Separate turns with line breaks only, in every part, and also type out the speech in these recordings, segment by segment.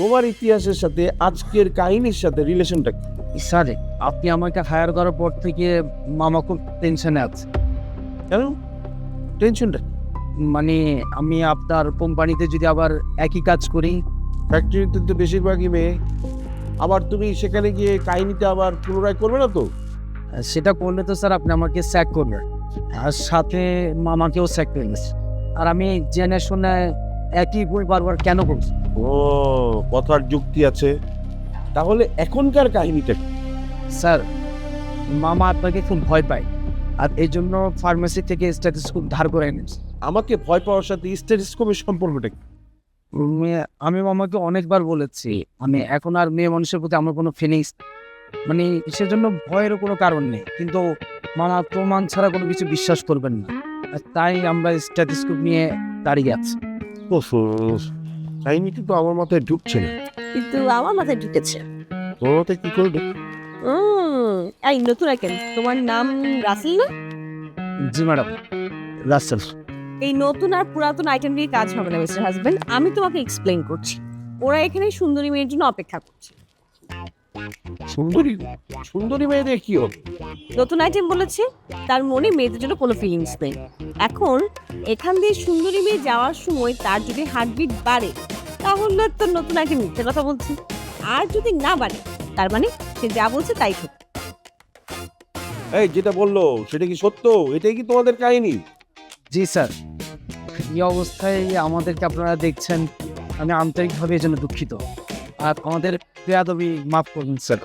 তোমার ইতিহাসের সাথে আজকের কাহিনীর সাথে রিলেশনটা কি?
স্যার, আপনি আমাকে হায়ার করার পর থেকে মামা খুব টেনশনে আছে।
কেন টেনশনটা?
মানে আমি আপনার কোম্পানিতে যদি আবার একই কাজ করি।
ফ্যাক্টরিতে তো বেশিরভাগই মেয়ে, আবার তুমি সেখানে গিয়ে কাহিনীতে আবার পুনরায় করবে না তো?
সেটা করলে তো স্যার আপনি আমাকে স্যাক করবেন, আর সাথে মামাকেও স্যাক করবেন। আর আমি জেনে শুনে একই বই বারবার কেন করছি?
ও, কথার যুক্তি আছে। তাহলে এখনকার কাহিনীটা কি?
স্যার, মামা আপনাকে খুব ভয় পায়, আর এই জন্য ফার্মেসি থেকে স্ট্যাথোস্কোপ ধার করে এনেছে।
আমাকে ভয় পাওয়ার সাথে স্টেথোস্কোপের সম্পর্কটা কি?
আমি মামাকে অনেকবার বলেছি আমি এখন আর মেয়ে মানুষের প্রতি আমার কোনো ফিলিংস, মানে সেজন্য ভয়েরও কোনো কারণ নেই, কিন্তু মামা প্রমাণ ছাড়া কোনো কিছু বিশ্বাস করবেন না, আর তাই আমরা স্ট্যাথোস্কোপ নিয়ে দাঁড়িয়ে আছি।
কাহিনীটা তো আমার মাথায় ঢুকছে না।
কিন্তু আমার মাথায় ঢুকেছে।
তোর মাথায় কি করে ঢুকছে?
এই নতুন আইটেম, তোমার নাম রাসেল না?
জি ম্যাডাম, রাসেল।
এই নতুন আর পুরাতন আইটেম দিয়ে কাজ হবে না মিস্টার হাজবেন্ড, আমি তোমাকে এক্সপ্লেইন করছি। ওরা এখানে সুন্দরী মেয়ের জন্য অপেক্ষা করছে।
সুন্দরী? সুন্দরী মেয়েদের কি হবে?
নতুন আইটেম বলেছে, তার মনে মেয়েদের জন্য কোনো ফিলিংস নেই। এখন এখান দিয়ে সুন্দরী মেয়ে যাওয়ার সময় তার যদি হার্টবিট বাড়ে, তাহলে তো নতুন আইটেম মিথ্যে কথা বলছে। আর যদি না বাড়ে, তার মানে সে যা বলছে তাই সত্যি।
এই যেটা বললো সেটা কি সত্য? এটাই কি তোমাদের কাহিনী?
জি স্যার, এই অবস্থায় আমাদেরকে আপনারা দেখছেন, আমি আন্তরিকভাবে এই জন্য দুঃখিত, আর আমাদের বেয়াদবি মাফ করবেন স্যার।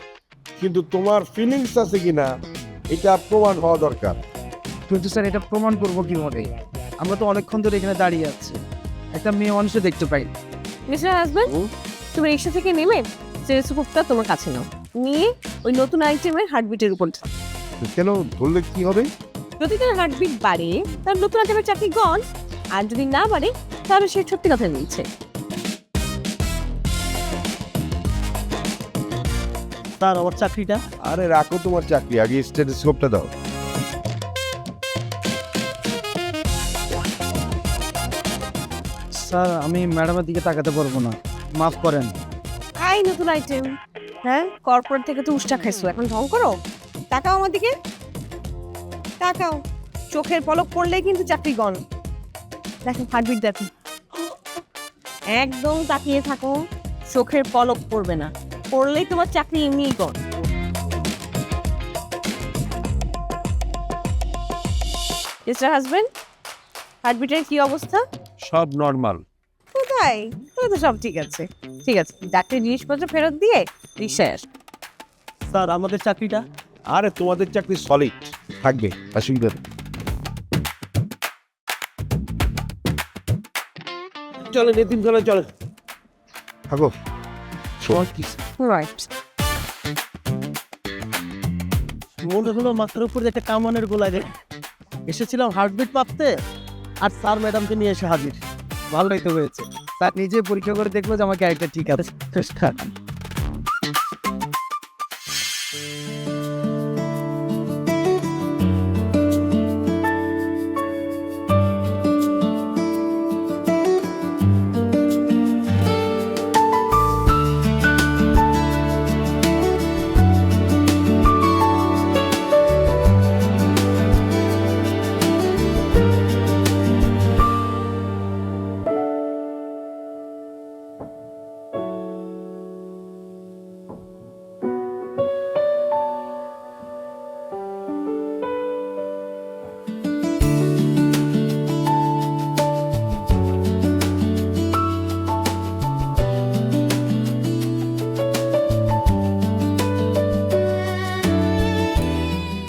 কিন্তু তোমার ফিলিংস আছে কিনা এটা প্রমাণ হওয়া দরকার।
কিন্তু স্যার এটা প্রমাণ করবো কিভাবে? আমরা তো অনেকক্ষণ ধরে এখানে দাঁড়িয়ে আছি, একটা মেয়ে মানুষও দেখতে পাই।
মিস্টার হাজবেন্ড, তুমি রিক্সা থেকে নেমে স্টেথোস্কোপটা তোমার কাছে নাও, নিয়ে ওই নতুন আইটেমের হার্টবিটের উপর দাও।
কেন ধরলে কি হবে?
যদি তার হার্টবিট বাড়ে, তার নতুন আইটেমের চাকরি গন। আর যদি না বাড়ে, তাহলে সে সত্যি কথা বলছে।
স্যার, আমার চাকরিটা?
আরে রাখো তোমার চাকরি, আগে স্টেথোস্কোপটা দাও।
স্যার, আমি ম্যাডামের দিকে তাকাতে পারবো না, মাফ করেন।
আই নতুন আইটেম, হ্যাঁ কর্পোরেট থেকে তো উষ্টা খাইছো, এখন ঢং করো। তাকাও আমার দিকে, তাকাও। চোখের পলক পড়লেই কিন্তু চাকরি গন। দেখো হার্টবিট দেখো, একদম তাকিয়ে থাকো, চোখের পলক পড়বে না, পড়লেই তোমার চাকরি এমনিই গন। মিস্টার হাজবেন্ড, হার্টবিটের কি অবস্থা?
সব নর্মাল।
কোথায়? তাহলে তো সব ঠিক আছে। ঠিক আছে, ডাক্তারের জিনিসপত্র ফেরত দিয়ে রিক্সায় আস।
স্যার, আমাদের চাকরিটা?
আরে তোমাদের চাকরি সলিড থাকবে, অসুবিধা নেই। চলে নিতিন, চলে চলে থাকো।
রাইট।
মনে হলো মাথার উপর একটা কামানের গোলায় রে এসেছিলাম হার্টবিট মাপতে, আর স্যার ম্যাডামকে নিয়ে এসে হাজির। ভালোই তো হয়েছে, স্যার নিজে পরীক্ষা করে দেখলো যে আমার ক্যারেক্টার ঠিক আছে।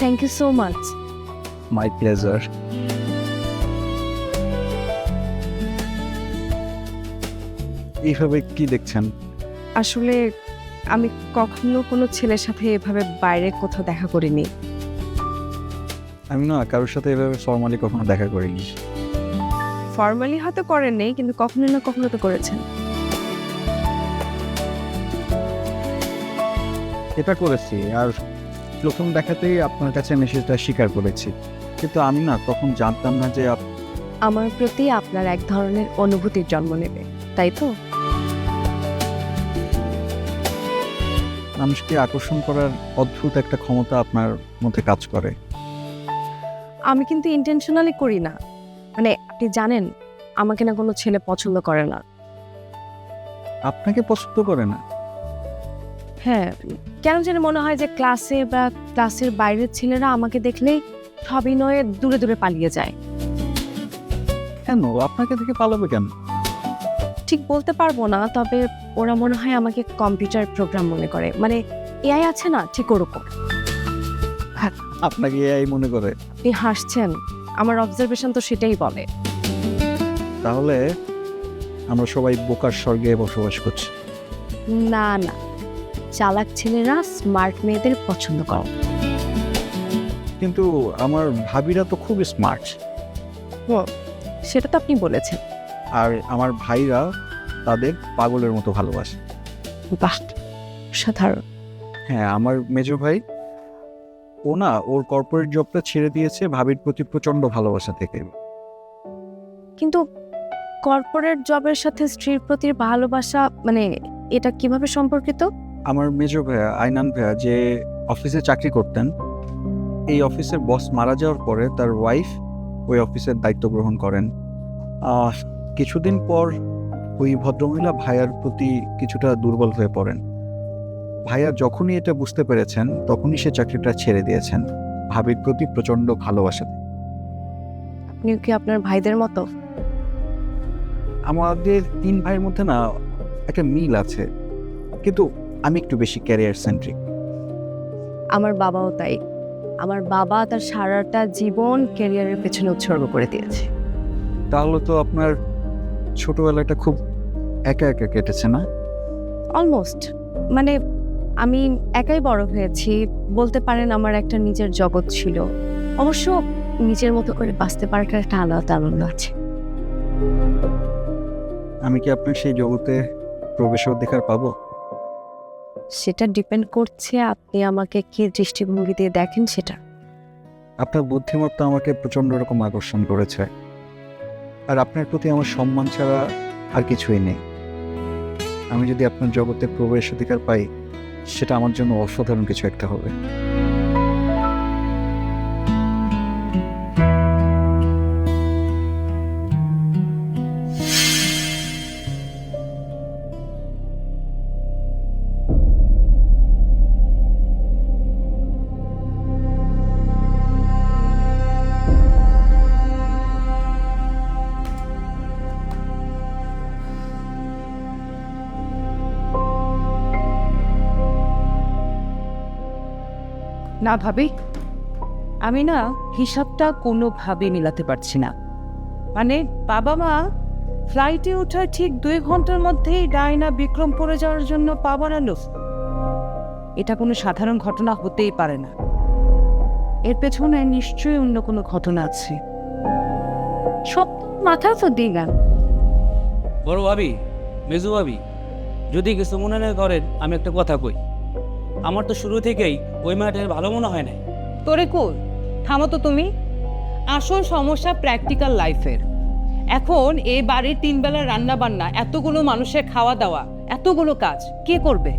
Thank you so much.
My pleasure. এইভাবে কি দেখছেন?
আসলে আমি কখনো কোনো ছেলের সাথে এভাবে বাইরে কোথাও দেখা করিনি।
আমি না কারোর সাথে এভাবে ফর্মালি কখনো দেখা করিনি।
ফর্মালি হয়তো করেননি, কিন্তু কখনো না কখনো তো করেছেন।
এটা করেছি, আর প্রথম দেখাতেই আপনার কাছে আমি সেটা স্বীকার করেছি, কিন্তু আমি না তখন জানতাম না যে
আমার প্রতি আপনার এক ধরনের অনুভূতির জন্ম নেবে, তাই তো?
মানুষকে আকর্ষণ করার অদ্ভুত একটা ক্ষমতা আপনার মধ্যে কাজ করে।
আমি কিন্তু ইন্টেনশনালি করি না। মানে আপনি জানেন আমাকে না কোনো ছেলে পছন্দ করে না।
আপনাকে পছন্দ করে না?
হ্যাঁ, কেন যেন মনে হয় যে ক্লাসে বা ক্লাসের বাইরের ছেলেরা আমাকে দেখলেই সবিনয়ে দূরে দূরে পালিয়ে যায়।
কেন আপনাকে থেকে পালাবে কেন?
ঠিক বলতে পারবো না, তবে ওরা মনে হয় আমাকে কম্পিউটার প্রোগ্রাম মনে করে। মানে এআই আছে না, ঠিক ওরকম।
আপনাকে এআই মনে করে?
আপনি হাসছেন, আমার অবজারভেশন তো সেটাই বলে।
তাহলে আমরা সবাই বোকার স্বর্গে বসবাস করছি।
না না, চালাক ছেলেরা স্মার্ট মেয়েদের পছন্দ করে।
কিন্তু আমার ভাবিরা তো খুব স্মার্ট,
সেটা তো আপনি বলেছেন।
আর আমার ভাইরা তাদের পাগলের মতো ভালোবাসে।
বাহ, সাধারণ।
হ্যাঁ, আমার মেজো ভাই ও না ওর কর্পোরেট জবটা ছেড়ে দিয়েছে ভাবির প্রতি প্রচন্ড ভালোবাসা থেকে।
কিন্তু কর্পোরেট জবের সাথে স্ত্রীর প্রতি ভালোবাসা মানে এটা কিভাবে সম্পর্কিত?
আমার মেজো ভাইয়া আইনান ভাইয়া যে অফিসে চাকরি করতেন, এই অফিসের বস মারা যাওয়ার পরে তার ওয়াইফ ওই অফিসের দায়িত্ব গ্রহণ করেন। কিছুদিন পর ওই ভদ্রমহিলা ভাইয়ার প্রতি কিছুটা দুর্বল হয়ে পড়েন। ভাইয়া যখনই এটা বুঝতে পেরেছেন তখনই সে চাকরিটা ছেড়ে দিয়েছেন ভাবির প্রতি প্রচন্ড ভালোবাসা।
আপনিও কি আপনার ভাইদের মতো?
আমাদের 3 ভাইয়ের মধ্যে না একটা মিল আছে, কিন্তু আমি একটু বেশি ক্যারিয়ার সেন্ট্রিক।
আমার বাবাও তাই। আমার বাবা তার সারাটা জীবন ক্যারিয়ারের পেছনে উৎসর্গ করে দিয়েছে।
তাহলে তো আপনার ছোটবেলাটা খুব একা একা কেটেছে না?
অলমোস্ট। মানে আমি একাই বড় হয়েছি, বলতে পারেন আমার একটা নিজের জগৎ ছিল। অবশ্য নিজের মতো করে বাঁচতে পারাটা একটা আলাদা আনন্দ আছে।
আমি কি আপনার সেই জগতে প্রবেশের অধিকার পাবো?
সেটা ডিপেন্ড করছে আপনি আমাকে কি দৃষ্টিভঙ্গি দিয়ে দেখেন সেটা।
আপনার বুদ্ধিমত্তা আমাকে প্রচন্ড রকম আকর্ষণ করেছে, আর আপনার প্রতি আমার সম্মান ছাড়া আর কিছুই নেই। আমি যদি আপনার জগতে প্রবেশ অধিকার পাই, সেটা আমার জন্য অসাধারণ কিছু একটা হবে।
না ভাবি, আমি না হিসাবটা কোনোভাবে মিলাতে পারছি না। মানে বাবা মা ফ্লাইটে ওঠার ঠিক 2 ঘন্টার মধ্যেই ডায়না বিক্রমপুরে যাওয়ার জন্য পা বাড়ালো। এটা কোনো সাধারণ ঘটনা হতেই পারে না। এর পেছনে নিশ্চয়ই অন্য কোনো ঘটনা আছে। সব মাথা তো দিয়ে গেল।
বড় ভাবি, মেজু ভাবি, যদি কিছু মনে না করেন আমি একটা কথা কই। আমার তো শুরু থেকেই ওই মেয়েটার ভালো মনে হয় না।
তোরে কই, থামো তো তুমি। আসল সমস্যা প্র্যাকটিক্যাল লাইফের। এখন এই বাড়ির 3 বেলা রান্না বান্না, এতগুলো মানুষের খাওয়া দাওয়া, এতগুলো কাজ কে করবে?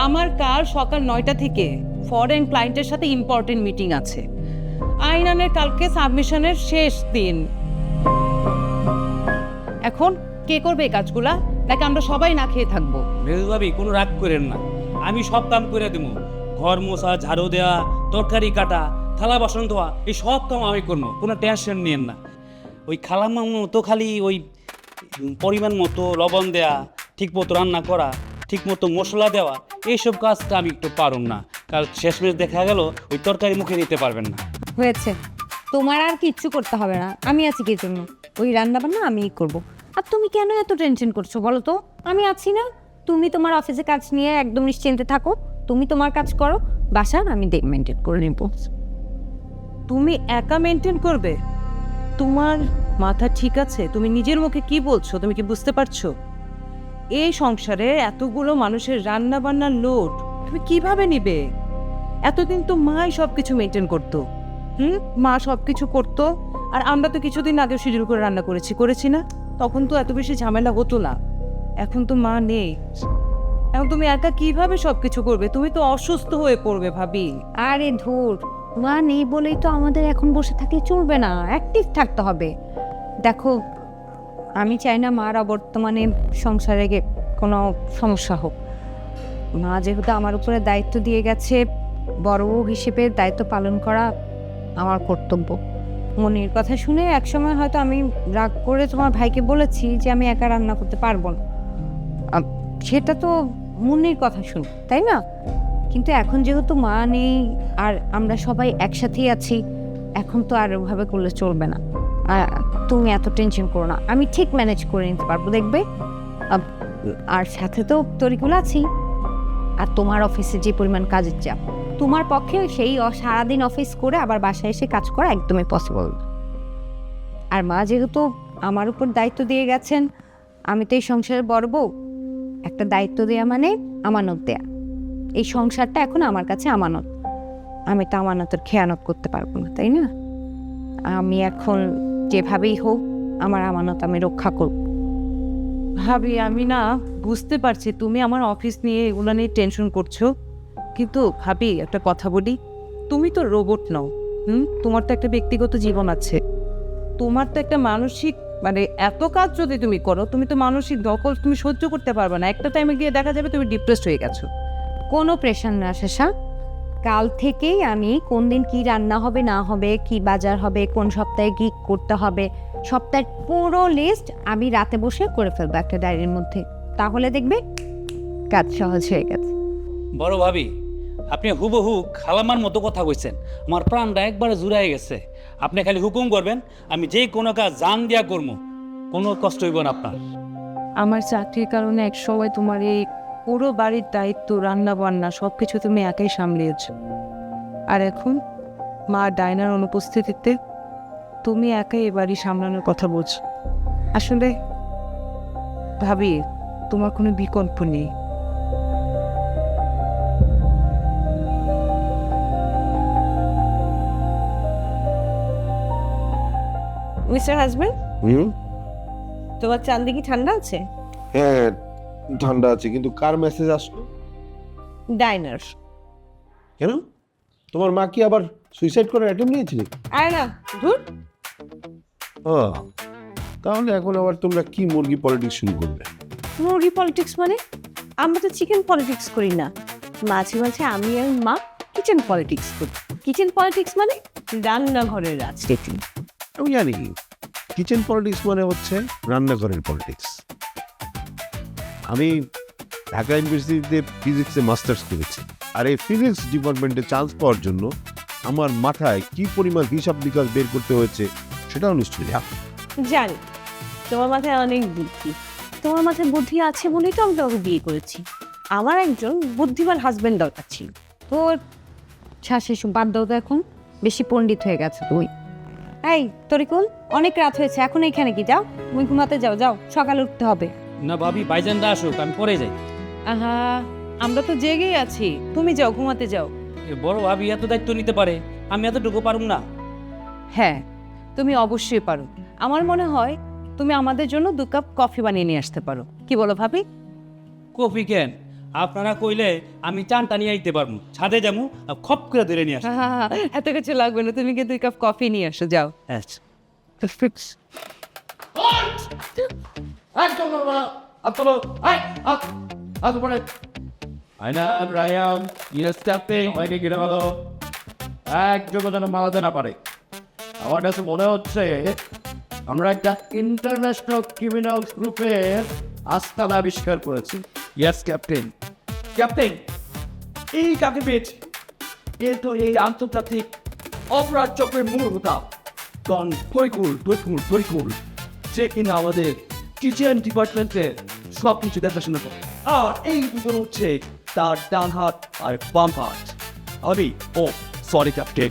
আমার কাল সকাল 9টা থেকে ফরেন ক্লায়েন্টের সাথে ইম্পর্টেন্ট মিটিং আছে। আইনানের কালকে সাবমিশনের শেষ দিন। এখন কে করবে এই কাজগুলা? নাকি আমরা সবাই না খেয়ে থাকবো?
মেজু ভাবি, কোনো রাগ করেন না, আমি সব কাম করে দেবো। ঘর মোছা, ঝাড়ু দেওয়া, তরকারি কাটা, থালা বাসন ধোয়া, এই সব কাম আমি করবো, কোনো টেনশন নিয়েন না। ওই খালাম্মা মতো খালি ওই পরিমাণ মতো লবণ দেয়া, ঠিক মতো রান্না করা, ঠিক মতো মশলা দেওয়া, এইসব কাজটা আমি একটু পারুম না। কাল শেষমেশ দেখা গেল ওই তরকারি মুখে নিতে পারবেন না।
হয়েছে, তোমার আর কিচ্ছু করতে হবে না। আমি আছি কি জন্য? ওই রান্না বান্না আমিই করব। আর তুমি কেন এত টেনশন করছো বলো তো? আমি আছি না। তুমি তোমার অফিসে কাজ নিয়ে একদম নিশ্চিন্তে থাকো। তুমি তোমার কাজ করো, বাসার আমি মেনটেন করে নেব।
তুমি একা মেনটেন করবে? তোমার মাথা ঠিক আছে? তুমি নিজের মুখে কি বলছো? তুমি কি বুঝতে পারছো? এই সংসারে এতগুলো মানুষের রান্না বান্নার লোড তুমি কিভাবে নিবে? এতদিন তো মাই সবকিছু মেনটেন করতো। মা সবকিছু করতো, আর আমরা তো কিছুদিন আগে শিডিউল করে রান্না করেছি না? তখন তো এত বেশি ঝামেলা হতো না। এখন তো মা নেই। এখন তুমি একা কিভাবে সবকিছু করবে? তুমি তো অসুস্থ হয়ে পড়বে ভাবি।
আরে ধুর, মা নেই বলেই তো আমাদের এখন বসে থাকলে চলবে না, অ্যাক্টিভ থাকতে হবে। দেখো, আমি চাই না মার বর্তমানে সংসারে কোনো সমস্যা হোক। মা যেহেতু আমার উপরে দায়িত্ব দিয়ে গেছে, বড় বউ হিসেবে দায়িত্ব পালন করা আমার কর্তব্য। মনির কথা শুনে একসময় হয়তো আমি রাগ করে তোমার ভাইকে বলেছি যে আমি একা রান্না করতে পারবো না। সেটা তো মনির কথা শুনে, তাই না? কিন্তু এখন যেহেতু মা নেই আর আমরা সবাই একসাথেই আছি, এখন তো আর ওভাবে করলে চলবে না। তুমি এত টেনশন করো না, আমি ঠিক ম্যানেজ করে নিতে পারবো, দেখবে। আর সাথে তো তরিকুল আছি। আর তোমার অফিসে যে পরিমাণ কাজের চাপ, তোমার পক্ষে সেই সারাদিন অফিস করে আবার বাসায় এসে কাজ করা একদমই পসিবল। আর মা যেহেতু আমার উপর দায়িত্ব দিয়ে গেছেন, আমি তো এই সংসারের বড় বউ, একটা দায়িত্ব দেয়া মানে আমানত দেয়া। এই সংসারটা এখন আমার কাছে আমানত, আমি তো আমানতের খেয়ানত করতে পারবো না, তাই না? আমি এখন যেভাবেই হোক আমার আমানত আমি রক্ষা করব।
ভাবি, আমি না বুঝতে পারছি তুমি আমার অফিস নিয়ে এগুলো নিয়ে টেনশন করছো, কিন্তু ভাবি একটা কথা বলি, তুমি তো রোবট নও। তোমার তো একটা ব্যক্তিগত জীবন আছে, তোমার তো একটা মানসিক মানে এত কাজ যদি তুমি করো, তুমি তো মানসিক দখল তুমি সহ্য করতে পারবে না। একটা টাইমে গিয়ে দেখা যাবে তুমি ডিপ্রেসড হয়ে গেছো।
কোনো প্রেশার না শেষা, কাল থেকেই আমি কোন দিন কি রান্না হবে না হবে, কি বাজার হবে, কোন সপ্তাহে কি করতে হবে, সপ্তাহের পুরো লিস্ট আমি রাতে বসে করে ফেলবো একটা ডায়েরির মধ্যে। তাহলে দেখবে কাজ সহজ হয়ে গেছে।
বড় ভাবি, আপনি হুবহু খালামার মতো কথা কইছেন, আমার প্রাণটা একবারে জুড়াই গেছে। আপনি খালি হুকুম করবেন, আমি যে কোনো কাজ জান দিয়া করবো, কোনো কষ্ট হইব না আপনার।
আমার চাকরির কারণে এক সময় তোমার এই পুরো বাড়ির দায়িত্ব, রান্না বান্না সব কিছু তুমি একাই সামলিয়েছ। আর এখন মা ডায়নার অনুপস্থিতিতে তুমি একাই এ বাড়ি সামলানোর কথা বলছো। আসলে ভাবি, তোমার কোনো বিকল্প নেই।
মিস্টার হাজবেন্ড, তোমার চান্দি কি ঠান্ডা আছে?
হ্যাঁ, ঠান্ডা আছে, কিন্তু কার মেসেজ আসলো?
ডাইনার।
কেন? তোমার মা কি আবার সুইসাইড করার অ্যাটেম্প নিয়েছিল?
আরে না, ধুর।
ও, তাহলে এখন আবার তোমরা কি মুরগি পলিটিক্স শুরু করবে?
মুরগি পলিটিক্স মানে? আমরা তো চিকেন পলিটিক্স করি না, মাঝে মাঝে আমি আর মা কিচেন পলিটিক্স করি। কিচেন পলিটিক্স মানে রান্নাঘরের রাজনীতি।
আমি জানি কিচেন পলিটিক্স মানে হচ্ছে রান্নাঘরের পলিটিক্স। আমি ঢাকা ইউনিভার্সিটিতে ফিজিক্সে মাস্টার্স করেছি, আর এই ফিজিক্স ডিপার্টমেন্টে চান্স পাওয়ার জন্য আমার মাথায় কি পরিমাণ হিসাব নিকাশ বের করতে হয়েছে সেটাও নিশ্চয়ই জানো।
জানি তোমার মাথায় অনেক বুদ্ধি। তোমার মাথায় বুদ্ধি আছে বলেই তো আমি তোমাকে বিয়ে করেছি। আমার একজন বুদ্ধিমান হাজবেন্ড দরকার ছিল।
তোর শাশুড়ি বাদ দাও তো, এখন বেশি পণ্ডিত হয়ে গেছে তুই। এই তরিকুল, অনেক রাত হয়েছে, এখন এখানে কি? যাও তুমি ঘুমাতে যাও, যাও, সকালে উঠতে হবে।
না ভাবি, ভাইজানরা আসুক, আমি পরে যাই।
আহা, আমরা তো জেগেই আছি, তুমি যাও, ঘুমাতে যাও।
এ বড় ভাবি এত দায়িত্ব নিতে পারে, আমি এতটুকু পারুম না।
হ্যাঁ, তুমি অবশ্যই পারো। আমার মনে হয় তুমি আমাদের জন্য 2 কাপ কফি বানিয়ে নিয়ে আসতে পারো। কি বলো ভাবি?
কফি কেন, আপনারা কইলে আমি চানটা নিয়ে আইতে পারবো, ছাদে যাবো, খপ করে ধরে নিয়ে আসবো।
এত কিছু লাগবে না, তুমি কি 2 কাপ কফি নিয়ে আসো, যাও।
আচ্ছা।
একযোগে যেন মালাতে না পারে। আমার কাছে মনে হচ্ছে আমরা একটা ইন্টারন্যাশনাল ক্রিমিনাল গ্রুপের আস্তানা আবিষ্কার করেছি। Yes captain. ক্যাপ্টেন, এই কাকে পেয়েছি? এ তো এই আন্তর্জাতিক অপরাধ চক্রের মূল হোতা ডন তরিকুল, যে কিনা আমাদের কিচেন ডিপার্টমেন্টের সব কিছু দেখাশোনা করে। আর এই দুজন হচ্ছে তার ডান হাত আর বাম হাত। আমি সরি ক্যাপ্টেন।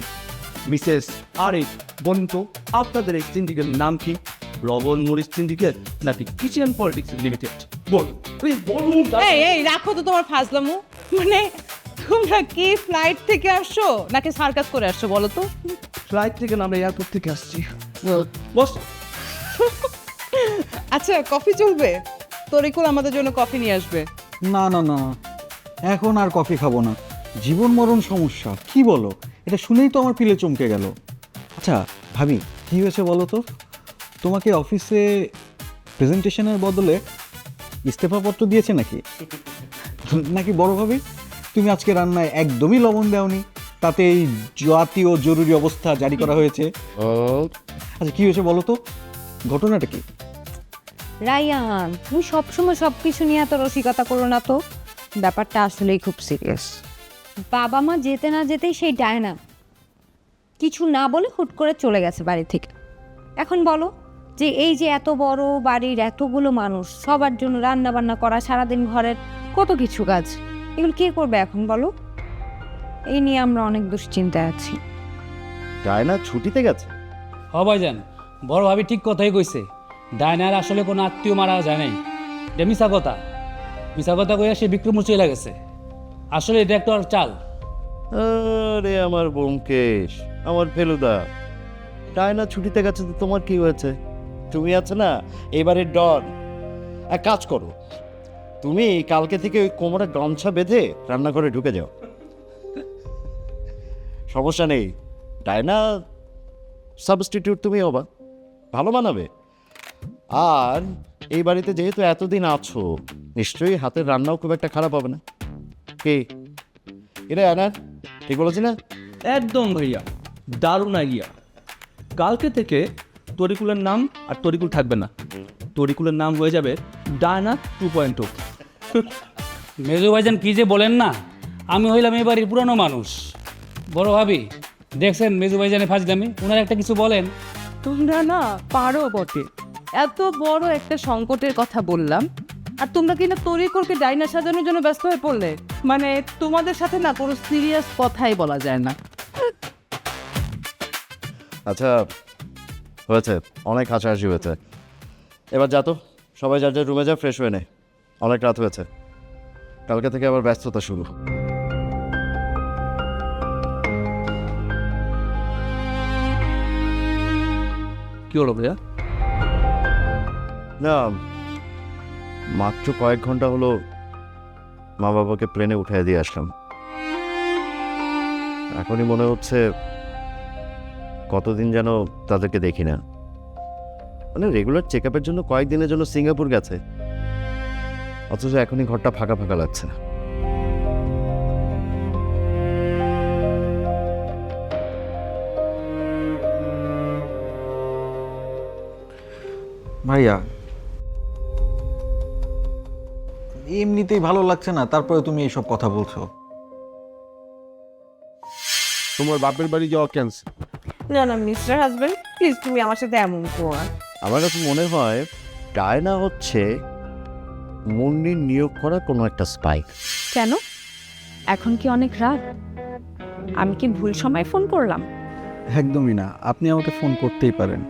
মিসেস আরে বলুন তো, আপনাদের এই সিন্ডিকেটের নাম কি? লবণ মরিচ সিন্ডিকেট নাকি কিচেন পলিটিক্স লিমিটেড? বলুন প্লিজ, বলুন।
এই রাখো তো তোমার ফাজলামো। মানে তোমরা কি ফ্লাইট থেকে আসছো নাকি সার্কাস করে আসছো বলো তো?
ফ্লাইট থেকে না, আমরা এয়ারপোর্ট থেকে আসছি। বস।
আচ্ছা, কফি চলবে? তরিকুল আমাদের জন্য কফি নিয়ে আসবে।
না না না, এখন আর কফি খাবো না। জীবন মরণ সমস্যা, কি বলো? এটা শুনেই তো আমার পিলে চমকে গেল। আচ্ছা ভাবি, কি হয়েছে বলো তো? তোমাকে অফিসে প্রেজেন্টেশনের বদলে ইস্তফাপত্র দিয়েছে নাকি? নাকি বড় ভাবি তুমি আজকে রান্নায় একদমই লবণ দাওনি, তাতে এই জাতীয় জরুরি অবস্থা জারি করা হয়েছে? আচ্ছা কি হয়েছে বলো তো, ঘটনাটা কি?
রায়ান, তুমি সবসময় সব কিছু নিয়ে এত রসিকতা করো না তো। ব্যাপারটা আসলেই খুব সিরিয়াস। বাবা মা যেতে না যেতেই সেই ডায়না কিছু না বলে হুট করে চলে গেছে বাড়ি থেকে। এখন বলো যে এই যে এত বড় বাড়ির এতগুলো মানুষ, সবার জন্য রান্না বান্না করা, সারাদিন ঘরের কত কিছু কাজ, এগুলো কে করবে এখন বলো? এই নিয়ে আমরা অনেক দুশ্চিন্তায় আছি।
ডায়না ছুটিতে গেছে?
হ ভাইজান, বড় ভাবি ঠিক কথাই কইছে। ডায়নার আসলে কোনো আত্মীয় মারা যায় নাই, এটা মিশা কথা। মিশা কথা কইয়া সে বিক্রমপুর চলে গেছে। আসলে এটা একটা ওর চাল।
আরে আমার ব্যোমকেশ, আমার ফেলুদা, ডায়না ছুটিতে গেছে তো তোমার কি হয়েছে? তুমি আছে না এবারে ডন। এক কাজ করো, তুমি কালকে থেকে ওই কোমরে গামছা বেঁধে রান্নাঘরে ঢুকে যাও। সমস্যা নেই, ডায়না সাবস্টিটিউট তুমি হবা, ভালো মানাবে। আর এই বাড়িতে যেহেতু এতদিন আছো, নিশ্চয়ই হাতের রান্নাও খুব একটা খারাপ হবে না। কে এটা আনার ঠিক বলেছি না?
একদম ভাইয়া, দারুণ আইডিয়া। কালকে থেকে তরিকুলের নাম আর তরিকুল থাকবে না, তরিকুলের নাম হয়ে যাবে ডায়না 2.0।
মেজো ভাইজান কি যে বলেন না, আমি হইলাম এই বাড়ির পুরানো মানুষ। বড় ভাবি দেখছেন মেজো ভাইজানের ফাজদামি, ওনার একটা কিছু বলেন।
তোমরা না পারো বটে, এত বড় একটা সংকটের কথা বললাম আর তোমরা কিনা তরিকুলকে ডাইনা সাজানোর জন্য ব্যস্ত হয়ে পড়লে। মানে তোমাদের সাথে না কোনো সিরিয়াস কথাই বলা যায় না।
আচ্ছা হয়েছে, অনেক হাসাহাসি হয়েছে, এবার যা তো, সবাই যার যার রুমে যা, ফ্রেশ হয়ে নে, অনেক রাত হয়েছে। কালকে থেকে আবার ব্যস্ততা শুরু।
কি হলো ভাইয়া?
না, মাত্র কয়েক ঘন্টা হলো মা বাবাকে প্লেনে উঠিয়ে দিয়ে আসলাম। এখনই মনে হচ্ছে কতদিন যেন তাদেরকে দেখি না। মানে রেগুলার চেক আপের জন্য কয়েকদিনের জন্য সিঙ্গাপুর গেছে, অথচ এখনই ঘরটা ফাঁকা ফাঁকা লাগছে।
ভাইয়া এমনিতেই ভালো লাগছে না, তারপরে তুমি এইসব কথা বলছো।
তোমার বাপের বাড়ি যাওয়া ক্যান্সেল?
না না মিস্টার হাজবেন্ড, প্লিজ তুমি আমার সাথে এমন করো না।
আমার কাছে মনে হয় ডায়না হচ্ছে মুন্নির নিয়োগ করা কোনো একটা স্পাই।
কেন? এখন কি অনেক রাত? আমি কি ভুল সময় ফোন করলাম?
একদমই না, আপনি আমাকে ফোন করতেই পারেন।